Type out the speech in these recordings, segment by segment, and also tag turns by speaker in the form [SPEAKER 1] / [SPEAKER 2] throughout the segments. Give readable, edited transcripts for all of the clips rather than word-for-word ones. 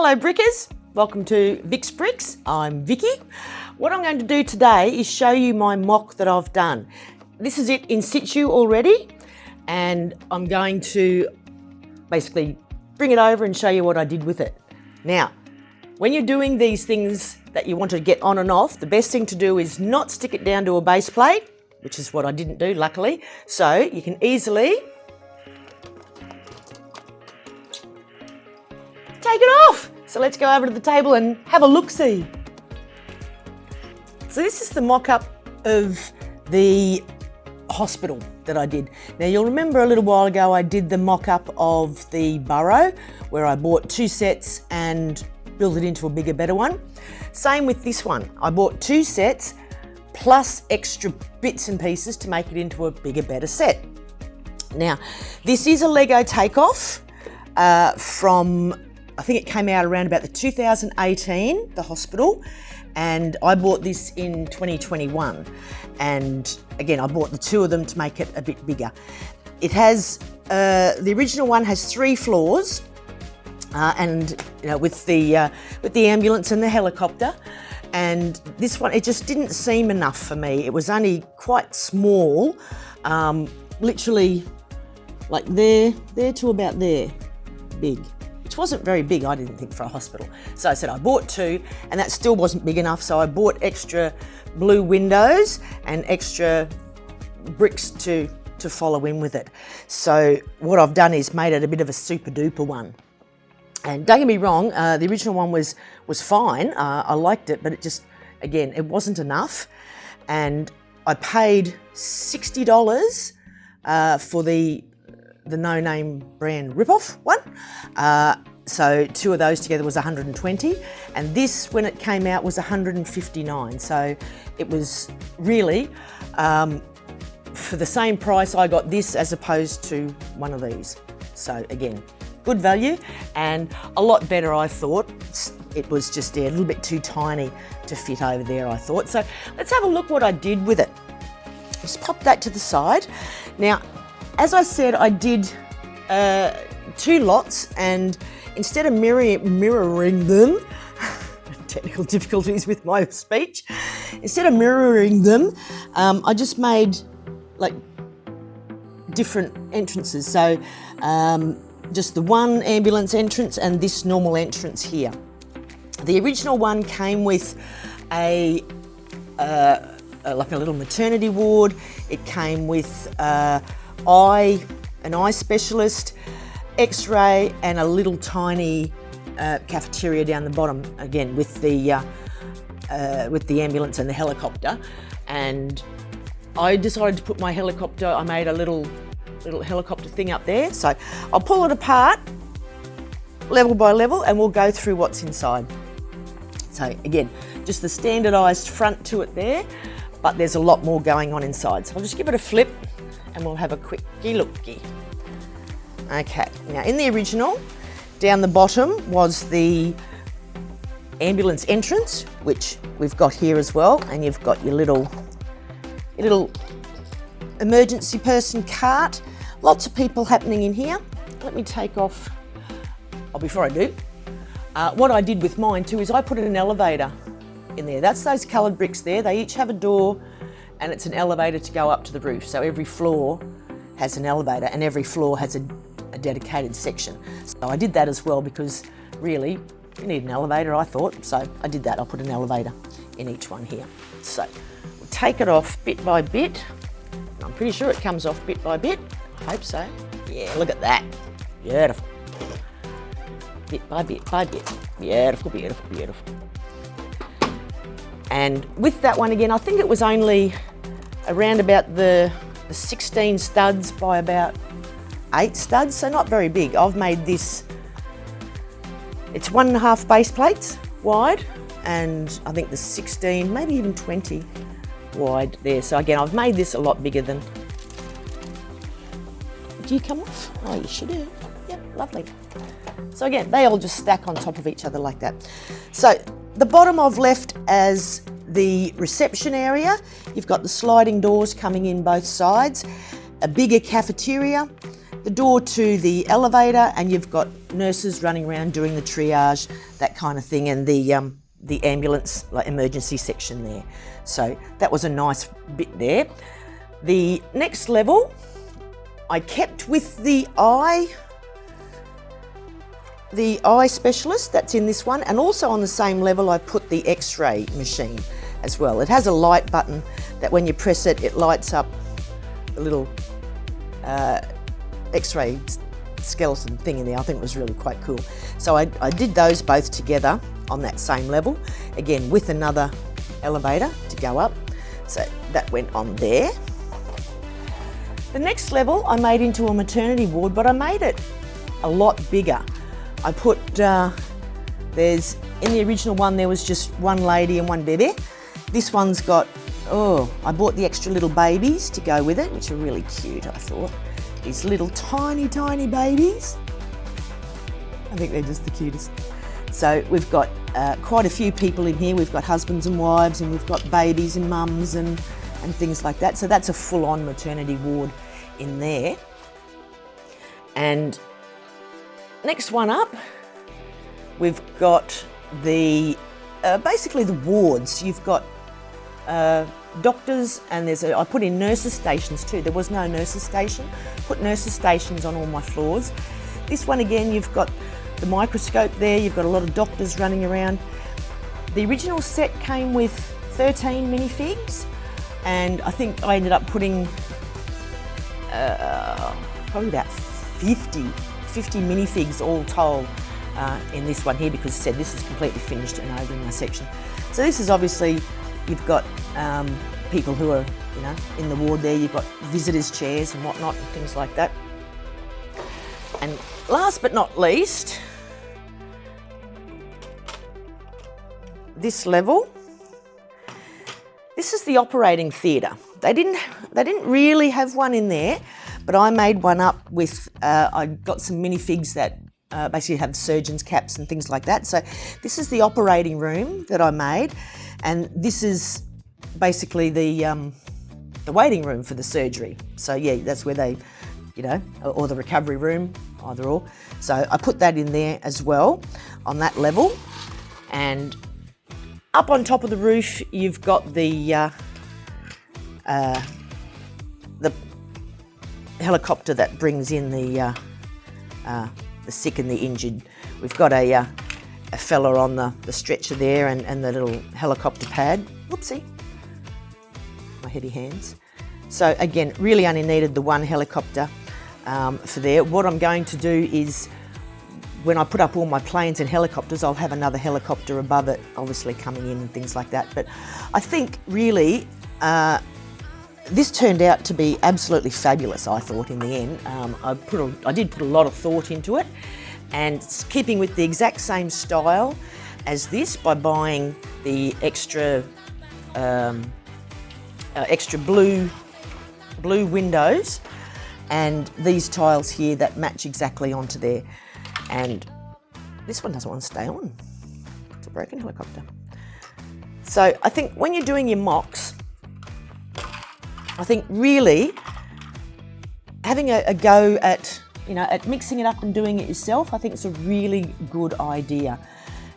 [SPEAKER 1] Hello Brickers, welcome to Vic's Bricks. I'm Vicky. What I'm going to do today is show you my mock that I've done. This is it in situ already, and I'm going to basically bring it over and show you what I did with it. Now, when you're doing these things that you want to get on and off, the best thing to do is not stick it down to a base plate, which is what I didn't do, luckily. So you can easily take it off. So let's go over to the table and have a look-see. So this is the mock-up of the hospital that I did. Now you'll remember a little while ago I did the mock-up of the burrow where I bought 2 sets and built it into a bigger, better one. Same with this one. I bought 2 sets plus extra bits and pieces to make it into a bigger, better set. Now, this is a Lego takeoff from, I think it came out around about the 2018, the hospital, and I bought this in 2021. And again, I bought the 2 of them to make it a bit bigger. It has, the original one has 3 floors, and you know, with the ambulance and the helicopter. And this one, it just didn't seem enough for me. It was only quite small, literally like there to about there, big. Which wasn't very big, I didn't think, for a hospital. So I said I bought 2, and that still wasn't big enough, so I bought extra blue windows and extra bricks to follow in with it. So what I've done is made it a bit of a super duper one. And don't get me wrong, the original one was fine. I liked it, but it just, again, it wasn't enough. And I paid $60 for the no-name brand rip-off one. So 2 of those together was 120, and this, when it came out, was 159. So it was really, for the same price, I got this as opposed to one of these. So again, good value and a lot better, I thought. It was just a little bit too tiny to fit over there, I thought. So let's have a look what I did with it. Just pop that to the side. Now, as I said, I did 2 lots, and instead of mirroring them, technical difficulties with my speech, instead of mirroring them, I just made like different entrances. So just the one ambulance entrance and this normal entrance here. The original one came with like a little maternity ward. It came with an eye specialist, X-ray, and a little tiny cafeteria down the bottom, again with the ambulance and the helicopter. And I decided to put my helicopter, I made a little helicopter thing up there. So I'll pull it apart level by level and we'll go through what's inside. So again, just the standardised front to it there, but there's a lot more going on inside. So I'll just give it a flip and we'll have a quickie looky. Okay, now in the original, down the bottom was the ambulance entrance, which we've got here as well, and you've got your little emergency person cart. Lots of people happening in here. Let me take off, before I do, what I did with mine too is I put an elevator in there. That's those coloured bricks there. They each have a door and it's an elevator to go up to the roof. So every floor has an elevator and every floor has a dedicated section. So I did that as well because really you need an elevator, I thought. So I did that. I'll put an elevator in each one here. So we'll take it off bit by bit. I'm pretty sure it comes off bit by bit. I hope so. Yeah, look at that. Beautiful. Bit by bit by bit. Beautiful, beautiful, beautiful. And with that one again, I think it was only around about the 16 studs by about 8 studs, so not very big. I've made this, it's 1.5 base plates wide, and I think the 16, maybe even 20 wide there. So again, I've made this a lot bigger than, do you come off? Oh, you should do. Yep, lovely. So again, they all just stack on top of each other like that. So the bottom I've left as the reception area. You've got the sliding doors coming in both sides, a bigger cafeteria, the door to the elevator, and you've got nurses running around doing the triage, that kind of thing, and the ambulance, like emergency section there. So that was a nice bit there. The next level, I kept with the eye specialist, that's in this one, and also on the same level I put the X-ray machine as well. It has a light button that when you press it, it lights up a little X-ray skeleton thing in there. I think it was really quite cool. So I did those both together on that same level, again with another elevator to go up. So that went on there. The next level I made into a maternity ward, but I made it a lot bigger. I put, there's, in the original one there was just one lady and one baby. This one's got, I bought the extra little babies to go with it, which are really cute, I thought. These little tiny, tiny babies. I think they're just the cutest. So we've got quite a few people in here. We've got husbands and wives, and we've got babies and mums and things like that. So that's a full-on maternity ward in there. And next one up, we've got the, basically the wards. You've got doctors, and I put in nurses stations too. There was no nurses station. Put nurses stations on all my floors. This one again, you've got the microscope there. You've got a lot of doctors running around. The original set came with 13 minifigs, and I think I ended up putting probably about 50 minifigs all told in this one here, because I said this is completely finished and over in my section. So this is obviously, you've got people who are, in the ward there. You've got visitors' chairs and whatnot and things like that. And last but not least, this level. This is the operating theatre. They didn't really have one in there, but I made one up with, I got some minifigs that basically have surgeons' caps and things like that. So this is the operating room that I made, and this is basically the waiting room for the surgery. So yeah, that's where they, or the recovery room, either or. So I put that in there as well on that level. And up on top of the roof, you've got the helicopter that brings in the sick and the injured. We've got a fella on the stretcher there, and the little helicopter pad. Whoopsie, my heavy hands. So again, really only needed the one helicopter for there. What I'm going to do is, when I put up all my planes and helicopters, I'll have another helicopter above it, obviously coming in and things like that. But I think really this turned out to be absolutely fabulous, I thought, in the end. I did put a lot of thought into it, and it's keeping with the exact same style as this by buying the extra blue windows and these tiles here that match exactly onto there. And this one doesn't want to stay on. It's a broken helicopter. So I think when you're doing your MOCs, I think really having a go at, at mixing it up and doing it yourself, I think it's a really good idea.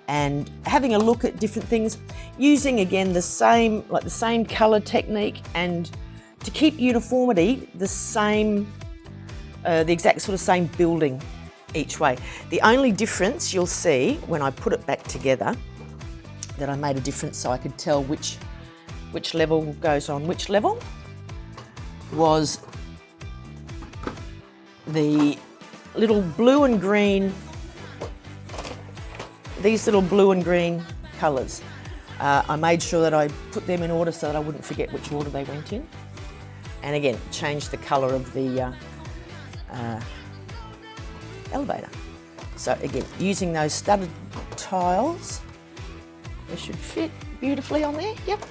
[SPEAKER 1] And having a look at different things, using again the same colour technique, and to keep uniformity, the exact sort of same building each way. The only difference you'll see when I put it back together, that I made a difference so I could tell which level goes on which level, was the little blue and green, these little blue and green colours. I made sure that I put them in order so that I wouldn't forget which order they went in. And again, changed the colour of the elevator. So again, using those studded tiles, they should fit beautifully on there, yep.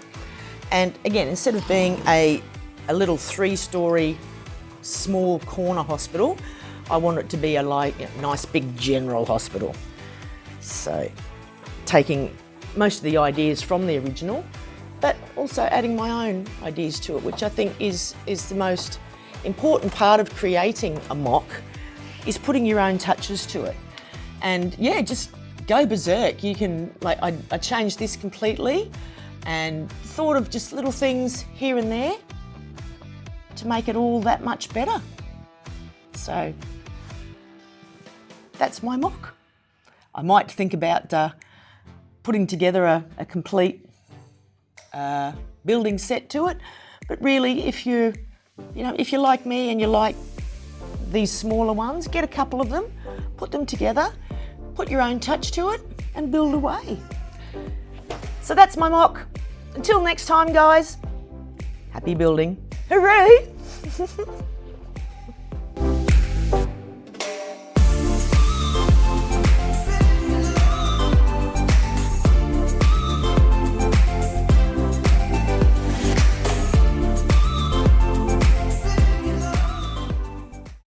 [SPEAKER 1] And again, instead of being a little 3-storey small corner hospital, I want it to be a nice big general hospital. So taking most of the ideas from the original, but also adding my own ideas to it, which I think is the most important part of creating a mock is putting your own touches to it. And yeah, just go berserk. You can, like, I changed this completely and thought of just little things here and there to make it all that much better. So that's my mock. I might think about putting together a complete building set to it, but really, if you're like me and you like these smaller ones, get a couple of them, put them together, put your own touch to it, and build away. So that's my mock. Until next time, guys, happy building. Hooray!